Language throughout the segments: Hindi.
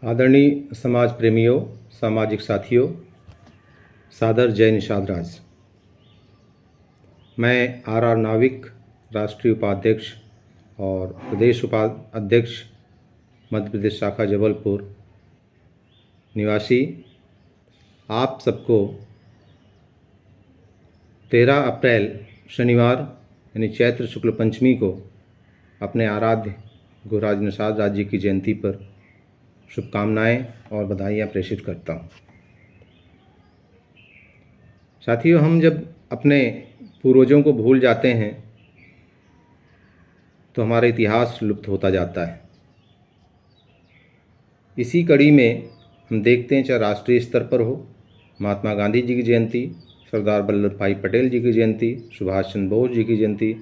आदरणीय समाज प्रेमियों, सामाजिक साथियों, सादर जय निषाद राज। मैं आर नाविक, राष्ट्रीय उपाध्यक्ष और प्रदेश उपाध्यक्ष मध्य प्रदेश शाखा जबलपुर निवासी, आप सबको 13 अप्रैल शनिवार यानी चैत्र शुक्ल पंचमी को अपने आराध्य गुरुराज निषाद राज जी की जयंती पर शुभकामनाएं और बधाइयाँ प्रेषित करता हूँ। साथियों, हम जब अपने पूर्वजों को भूल जाते हैं तो हमारा इतिहास लुप्त होता जाता है। इसी कड़ी में हम देखते हैं, चाहे राष्ट्रीय स्तर पर हो, महात्मा गांधी जी की जयंती, सरदार वल्लभ भाई पटेल जी की जयंती, सुभाष चंद्र बोस जी की जयंती,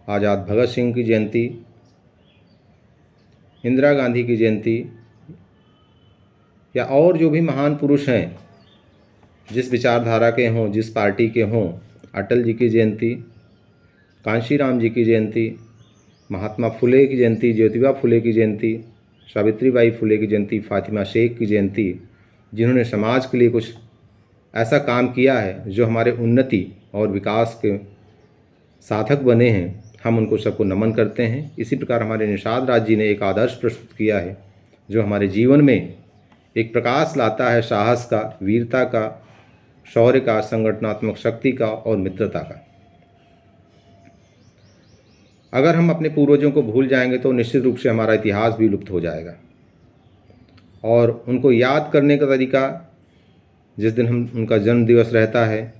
आज़ाद भगत सिंह की जयंती, इंदिरा गांधी की जयंती, या और जो भी महान पुरुष हैं, जिस विचारधारा के हों, जिस पार्टी के हों, अटल जी की जयंती, कांशीराम जी की जयंती, महात्मा फुले की जयंती, ज्योतिबा फुले की जयंती, सावित्रीबाई फुले की जयंती, फातिमा शेख की जयंती, जिन्होंने समाज के लिए कुछ ऐसा काम किया है जो हमारे उन्नति और विकास के साधक बने हैं, हम उनको सबको नमन करते हैं। इसी प्रकार हमारे निषाद राज जी ने एक आदर्श प्रस्तुत किया है जो हमारे जीवन में एक प्रकाश लाता है, साहस का, वीरता का, शौर्य का, संगठनात्मक शक्ति का और मित्रता का। अगर हम अपने पूर्वजों को भूल जाएंगे तो निश्चित रूप से हमारा इतिहास भी लुप्त हो जाएगा। और उनको याद करने का तरीका, जिस दिन हम उनका जन्म दिवस रहता है,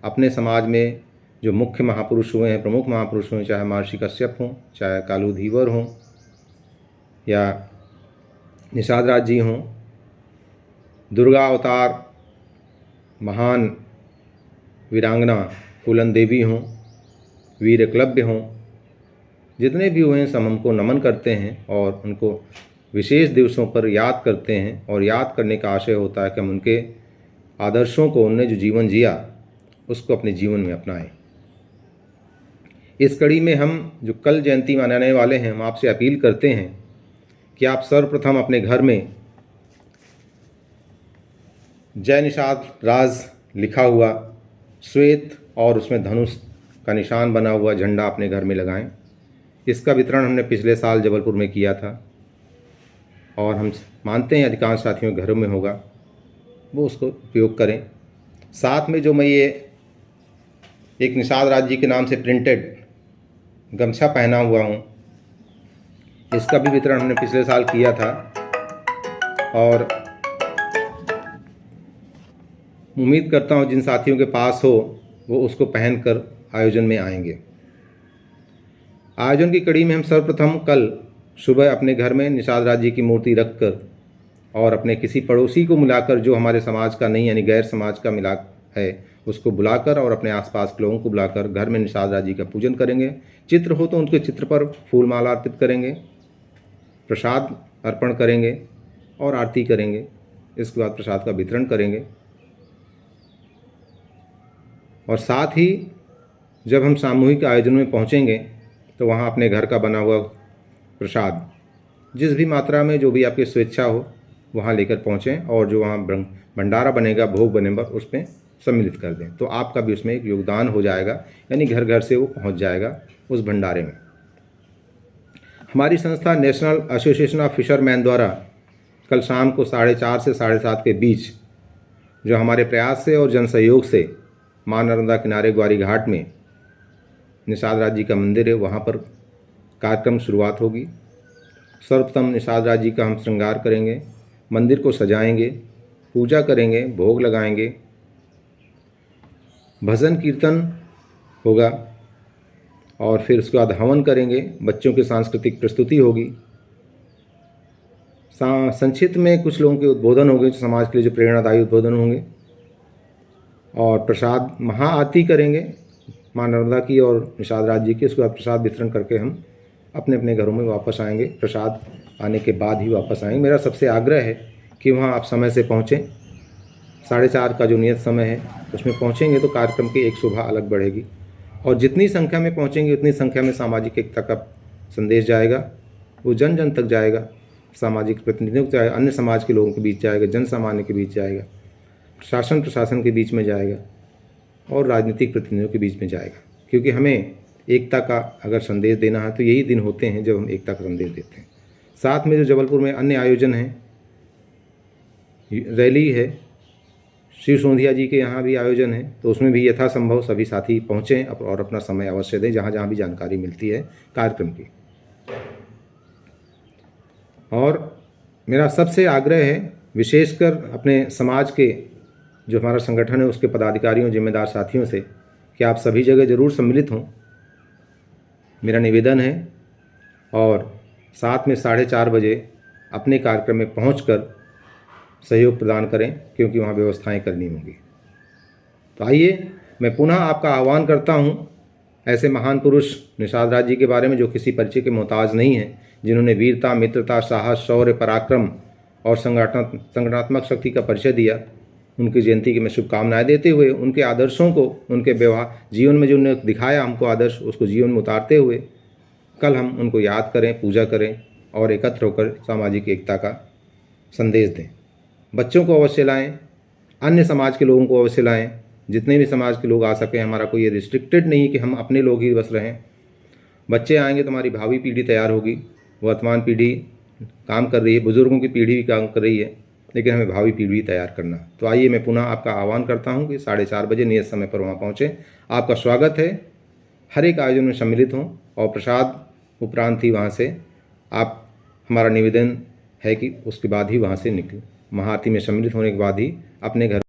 अपने समाज में जो मुख्य महापुरुष हुए हैं, प्रमुख महापुरुष हुए हैं, चाहे महर्षि कश्यप हों, चाहे कालू धीवर हों, या निषाद राज जी हों, दुर्गा अवतार महान वीरांगना फूलन देवी हों, वीर एकलव्य हों, जितने भी हुए हैं सब हमको नमन करते हैं और उनको विशेष दिवसों पर याद करते हैं। और याद करने का आशय होता है कि हम उनके आदर्शों को, उन्होंने जो जीवन जिया उसको अपने जीवन में अपनाएं। इस कड़ी में हम जो कल जयंती मनाने वाले हैं, हम आपसे अपील करते हैं कि आप सर्वप्रथम अपने घर में जय निषाद राज लिखा हुआ श्वेत और उसमें धनुष का निशान बना हुआ झंडा अपने घर में लगाएं। इसका वितरण हमने पिछले साल जबलपुर में किया था और हम मानते हैं अधिकांश साथियों के घरों में होगा, वो उसको उपयोग करें। साथ में जो मैं ये एक निषाद राज जी के नाम से प्रिंटेड गमछा पहना हुआ हूँ, इसका भी वितरण हमने पिछले साल किया था और उम्मीद करता हूँ जिन साथियों के पास हो वो उसको पहनकर आयोजन में आएंगे। आयोजन की कड़ी में हम सर्वप्रथम कल सुबह अपने घर में निषाद राज जी की मूर्ति रखकर और अपने किसी पड़ोसी को मिलाकर, जो हमारे समाज का नहीं यानी गैर समाज का मिला है, उसको बुलाकर और अपने आसपास के लोगों को बुलाकर घर में निषाद राज जी का पूजन करेंगे। चित्र हो तो उनके चित्र पर फूल माला अर्पित करेंगे, प्रसाद अर्पण करेंगे और आरती करेंगे। इसके बाद प्रसाद का वितरण करेंगे और साथ ही जब हम सामूहिक आयोजन में पहुंचेंगे तो वहां अपने घर का बना हुआ प्रसाद जिस भी मात्रा में, जो भी आपकी स्वेच्छा हो, वहां लेकर पहुंचें और जो वहां भंडारा बनेगा, भोग बनेगा, उसमें सम्मिलित कर दें। तो आपका भी उसमें एक योगदान हो जाएगा, यानी घर घर से वो पहुंच जाएगा उस भंडारे में। हमारी संस्था नेशनल एसोसिएशन ऑफ फिशरमैन द्वारा कल शाम को 4:30 से 7:30 के बीच, जो हमारे प्रयास से और जन सहयोग से माँ नर्मदा किनारे ग्वारी घाट में निषाद राज जी का मंदिर है, वहाँ पर कार्यक्रम शुरुआत होगी। सर्वप्रथम निषाद राज जी का हम श्रृंगार करेंगे, मंदिर को सजाएंगे, पूजा करेंगे, भोग लगाएंगे, भजन कीर्तन होगा और फिर उसके बाद हवन करेंगे। बच्चों की सांस्कृतिक प्रस्तुति होगी। संक्षिप्त में कुछ लोगों के उद्बोधन होंगे, जो समाज के लिए जो प्रेरणादायी उद्बोधन होंगे, और प्रसाद महाआरती करेंगे माँ नर्मदा की और निषाद राज जी की। उसके बाद प्रसाद वितरण करके हम अपने अपने घरों में वापस आएंगे। प्रसाद आने के बाद ही वापस आएंगे। मेरा सबसे आग्रह है कि वहाँ आप समय से पहुँचें। 4:30 का जो नियत समय है उसमें पहुँचेंगे तो कार्यक्रम की एक शोभा अलग बढ़ेगी और जितनी संख्या में पहुँचेंगे उतनी संख्या में सामाजिक एकता का संदेश जाएगा, वो जन जन तक जाएगा। सामाजिक प्रतिनिधियों चाहे अन्य समाज के लोगों के बीच जाएगा, जन सामान्य के बीच जाएगा, प्रशासन के बीच में जाएगा और राजनीतिक प्रतिनिधियों के बीच में जाएगा। क्योंकि हमें एकता का अगर संदेश देना है तो यही दिन होते हैं जब हम एकता का संदेश देते हैं। साथ में जो जबलपुर में अन्य आयोजन हैं, रैली है, शिव सोंधिया जी के यहाँ भी आयोजन है, तो उसमें भी यथासंभव सभी साथी पहुँचें और अपना समय अवश्य दें जहाँ जहाँ भी जानकारी मिलती है कार्यक्रम की। और मेरा सबसे आग्रह है, विशेषकर अपने समाज के जो हमारा संगठन है उसके पदाधिकारियों, जिम्मेदार साथियों से, कि आप सभी जगह ज़रूर सम्मिलित हों, मेरा निवेदन है। और साथ में 4:30 बजे अपने कार्यक्रम में पहुंचकर सहयोग प्रदान करें, क्योंकि वहाँ व्यवस्थाएं करनी होंगी। तो आइए, मैं पुनः आपका आह्वान करता हूँ ऐसे महान पुरुष निषाद राज जी के बारे में जो किसी परिचय के मोहताज नहीं हैं, जिन्होंने वीरता, मित्रता, साहस, शौर्य, पराक्रम और संगठनात्मक शक्ति का परिचय दिया। उनकी जयंती की मैं शुभकामनाएं देते हुए, उनके आदर्शों को, उनके व्यवहार जीवन में जो उन्होंने दिखाया हमको आदर्श, उसको जीवन में उतारते हुए कल हम उनको याद करें, पूजा करें और एकत्र होकर सामाजिक एकता का संदेश दें। बच्चों को अवश्य लाएं, अन्य समाज के लोगों को अवश्य लाएं, जितने भी समाज के लोग आ सकें। हमारा कोई ये रिस्ट्रिक्टेड नहीं कि हम अपने लोग ही बस रहें। बच्चे आएंगे तो हमारी भावी पीढ़ी तैयार होगी। वर्तमान पीढ़ी काम कर रही है, बुज़ुर्गों की पीढ़ी भी काम कर रही है, लेकिन हमें भावी पीढ़ी तैयार करना। तो आइए, मैं पुनः आपका आह्वान करता हूं कि 4:30 बजे नियत समय पर वहां पहुंचें। आपका स्वागत है, हर एक आयोजन में सम्मिलित हों और प्रसाद उपरांत ही वहाँ से आप, हमारा निवेदन है कि उसके बाद ही वहाँ से निकलें। महाआरती में सम्मिलित होने के बाद ही अपने घर